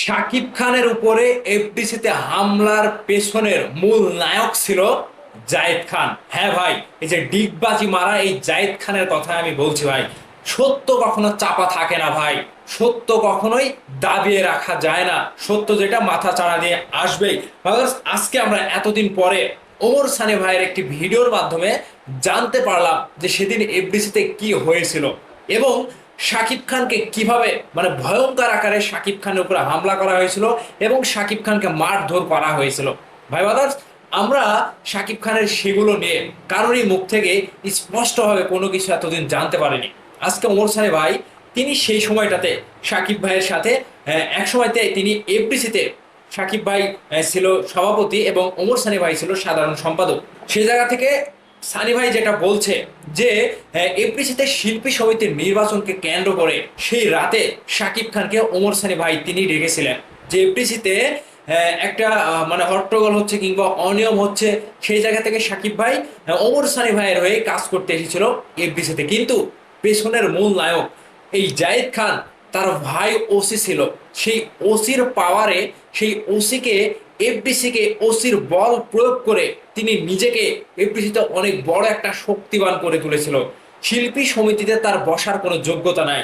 শাকিব খানের উপরে এফডিসিতে হামলার পেছনের মূল নায়ক ছিল জায়েদ খান। হ্যাঁ ভাই, এই যে ডিগবাজি মারা এই জায়েদ খানের কথা আমি বলছি ভাই। সত্য কখনো চাপা থাকে না ভাই, সত্য কখনোই দাবিয়ে রাখা যায় না, সত্য যেটা মাথা চাড়া দিয়ে আসবেই। আজকে আমরা এতদিন পরে ওমর সানি ভাইয়ের একটি ভিডিওর মাধ্যমে জানতে পারলাম যে সেদিন এফডিসিতে কি হয়েছিল এবং শাকিব খানকে কিভাবে মানে ভয়ঙ্কর আকারে শাকিব খানের উপরে হামলা করা হয়েছিল এবং শাকিব খানকে মারধর করা হয়েছিল। ভাই বাদার্স, আমরা শাকিব খানের সেগুলো নিয়ে কারোরই মুখ থেকে স্পষ্টভাবে কোনো কিছু এতদিন জানতে পারিনি। আজকে ওমর সানি ভাই তিনি সেই সময়টাতে শাকিব ভাইয়ের সাথে এক সময়তে তিনি এফডিসিতে শাকিব ভাই ছিল সভাপতি এবং ওমর সানি ভাই ছিল সাধারণ সম্পাদক। সেই জায়গা থেকে সানি ভাই যেটা বলছে যে এফডিসিতে শিল্পী সমিতির নির্বাচনকে কেন্দ্র করে সেই রাতে শাকিব খানকে ওমর সানি ভাই তিনি ডেকেছিলেন যে এফডিসিতে একটা মানে হট্টগোল হচ্ছে কিংবা অনিয়ম হচ্ছে। সেই জায়গা থেকে শাকিব ভাই ওমর সানি ভাইয়ের হয়ে কাজ করতে এসেছিল এফডিসিতে, কিন্তু পেছনের মূল নায়ক এই জায়েদ খান তার ভাই ওসি ছিল। সেই ওসির পাওয়ারে সেই ওসিকে এফডিসিকে ওসির বল প্রয়োগ করে তিনি নিজেকে এফডিসিতে অনেক বড় একটা শক্তিবান করে তুলেছিল। শিল্পী সমিতিতে তার বসার কোনো যোগ্যতা নাই,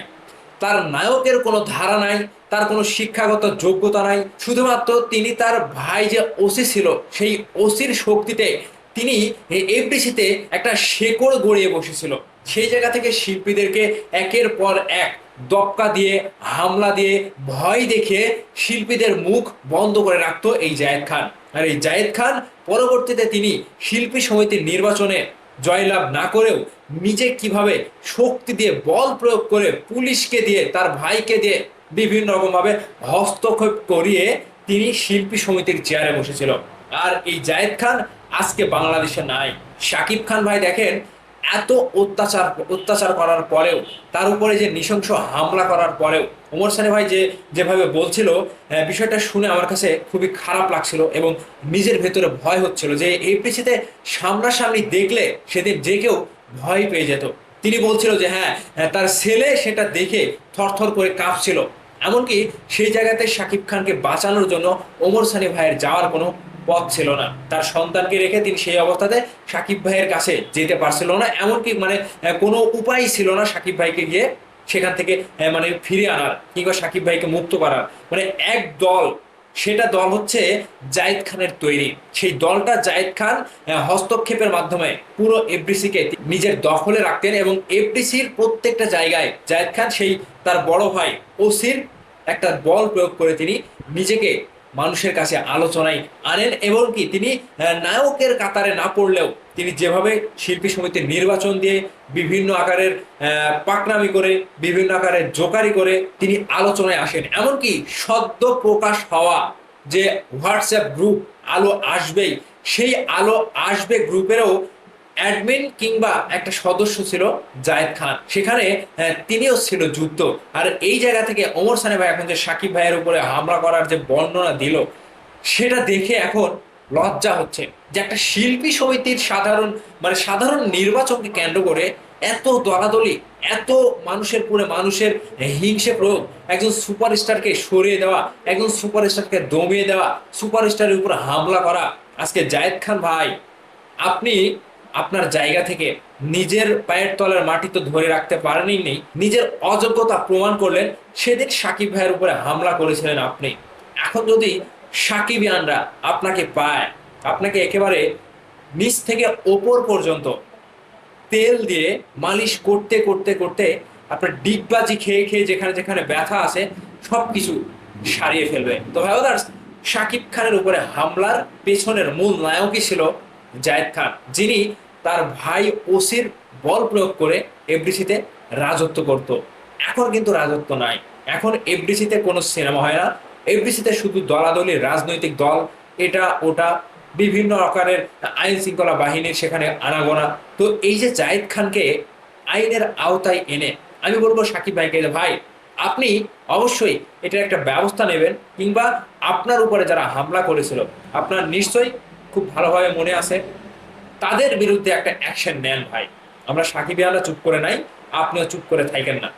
তার নায়কের কোনো ধারা নাই, তার কোনো শিক্ষাগত যোগ্যতা নাই। শুধুমাত্র তিনি তার ভাই যে ওসি ছিল সেই ওসির শক্তিতে তিনি এফডিসিতে একটা শেকড় গড়িয়ে বসেছিল। সেই জায়গা থেকে শিল্পীদেরকে একের পর এক দপকা দিয়ে হামলা দিয়ে ভয় দেখিয়ে শিল্পীদের মুখ বন্ধ করে রাখতো এই জায়েদ খান। আর এই জায়েদ খান পরবর্তীতে তিনি শিল্পী সমিতির নির্বাচনে জয়লাভ না করেও নিজে কিভাবে শক্তি দিয়ে বল প্রয়োগ করে পুলিশকে দিয়ে তার ভাইকে দিয়ে বিভিন্ন রকম ভাবে হস্তক্ষেপ করিয়ে তিনি শিল্পী সমিতির চেয়ারে বসেছিল। আর এই জায়েদ খান আজকে বাংলাদেশে নাই। শাকিব খান ভাই দেখেন, এত অত্যাচার অত্যাচার করার পরেও, তার উপরে যে নৃশংস হামলা করার পরেও ওমর সানি ভাই যে যেভাবে বলছিল, বিষয়টা শুনে আমার কাছে খুবই খারাপ লাগছিল এবং নিজের ভেতরে ভয় হচ্ছিল যে এই পিছিতে সামনাসামনি দেখলে সেদিন যে কেউ ভয় পেয়ে যেত। তিনি বলছিল যে হ্যাঁ, তার ছেলে সেটা দেখে থরথর করে কাঁপছিল। এমনকি সেই জায়গাতে শাকিব খানকে বাঁচানোর জন্য ওমর সানি ভাইয়ের যাওয়ার কোনো পথ ছিল না। তার সন্তানকে রেখে তিনি সেই অবস্থাতে সাকিব ভাইয়ের কাছে যেতে পারছিল না, এমনকি মানে কোনো উপায় ছিল না সাকিব ভাইকে গিয়ে সেখান থেকে মানে ফিরে আনার কিংবা সাকিব ভাইকে মুক্ত করার। মানে এক দল, সেটা দল হচ্ছে জায়েদ খানের তৈরি। সেই দলটা জায়েদ খান হস্তক্ষেপের মাধ্যমে পুরো এফডিসিকে নিজের দখলে রাখতেন এবং এফডিসির প্রত্যেকটা জায়গায় জায়েদ খান সেই তার বড় ভাই ওসির একটা বল প্রয়োগ করে তিনি নিজেকে মানুষের কাছে আলোচনায় আনেন। এবং কি তিনি নায়কের কাতারে না পড়লেও তিনি যেভাবে শিল্পী সমিতির নির্বাচন দিয়ে বিভিন্ন আকারের পাকনামি করে বিভিন্ন আকারের জোকারি করে তিনি আলোচনায় আসেন। এমনকি সদ্য প্রকাশ হওয়া যে হোয়াটসঅ্যাপ গ্রুপ আলো আসবেই, সেই আলো আসবে গ্রুপেরও অ্যাডমিন কিংবা একটা সদস্য ছিল জায়েদ খান, সেখানে তিনিও ছিল যুক্ত। আর এই জায়গা থেকে ওমর সানি ভাই এখন যে সাকিব ভাইয়ের উপরে হামলা করার যে বর্ণনা দিল, সেটা দেখে এখন লজ্জা হচ্ছে যে একটা শিল্পী সমিতির সাধারণ নির্বাচনকে কেন্দ্র করে এত দলাদলি, এত মানুষের পুরো মানুষের হিংসে প্রয়োগ, একজন সুপারস্টারকে সরিয়ে দেওয়া, একজন সুপারস্টারকে দমিয়ে দেওয়া, সুপারস্টারের উপর হামলা করা। আজকে জায়েদ খান ভাই, আপনি আপনার জায়গা থেকে নিজের পায়ের তলার মাটি তো ধরে রাখতে পারেনই, নেই নিজের অযোগ্যতা প্রমাণ করলেন। সেদিন সাকিব ভাইয়ের উপরে হামলা করেছিলেন আপনি। এখন যদি সাকিবিয়ানরা আপনাকে পায়, আপনাকে একেবারে নিচ থেকে ওপর পর্যন্ত তেল দিয়ে মালিশ করতে করতে করতে আপনার ডিগবাজি খেয়ে খেয়ে যেখানে যেখানে ব্যথা আছে সবকিছু সারিয়ে ফেলবে। তো ভাই ব্রাদার্স, শাকিব খানের উপরে হামলার পেছনের মূল নায়কই ছিল জায়েদ খান, যিনি তার ভাই ওসির বল প্রয়োগ করে এফডিসিতে রাজত্ব করত। এখন কিন্তু রাজত্ব নাই, এখন এফডিসিতে কোনো সিনেমা হয় না। এফডিসিতে শুধু দলাদলি রাজনৈতিক দল, এটা ওটা বিভিন্ন আকারের আইন শৃঙ্খলা বাহিনীর সেখানে আনাগোনা। তো এই যে জায়েদ খানকে আইনের আওতায় এনে আমি বলবো সাকিব ভাইকে যে ভাই, আপনি অবশ্যই এটার একটা ব্যবস্থা নেবেন, কিংবা আপনার উপরে যারা হামলা করেছিল আপনার নিশ্চয়ই খুব ভালোভাবে মনে আছে, তাদের বিরুদ্ধে একটা অ্যাকশন নেন ভাই। আমরা সাকিবিয়ানরা চুপ করে নাই, আপনিও চুপ করে থাকেন না।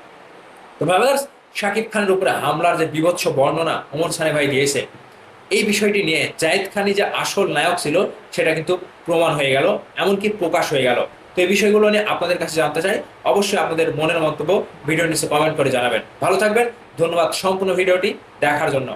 তো ভাইবার্স, শাকিব খানের উপরে হামলার যে বিভৎস বর্ণনা ওমর সানি ভাই দিয়েছে, এই বিষয়টি নিয়ে জায়েদ খানই যে আসল নায়ক ছিল সেটা কিন্তু প্রমাণ হয়ে গেল, এমনকি প্রকাশ হয়ে গেল। তো এই বিষয়গুলো নিয়ে আপনাদের কাছে জানতে চাই, অবশ্যই আপনাদের মনের মন্তব্য ভিডিওর নিচে কমেন্ট করে জানাবেন। ভালো থাকবেন, ধন্যবাদ সম্পূর্ণ ভিডিওটি দেখার জন্য।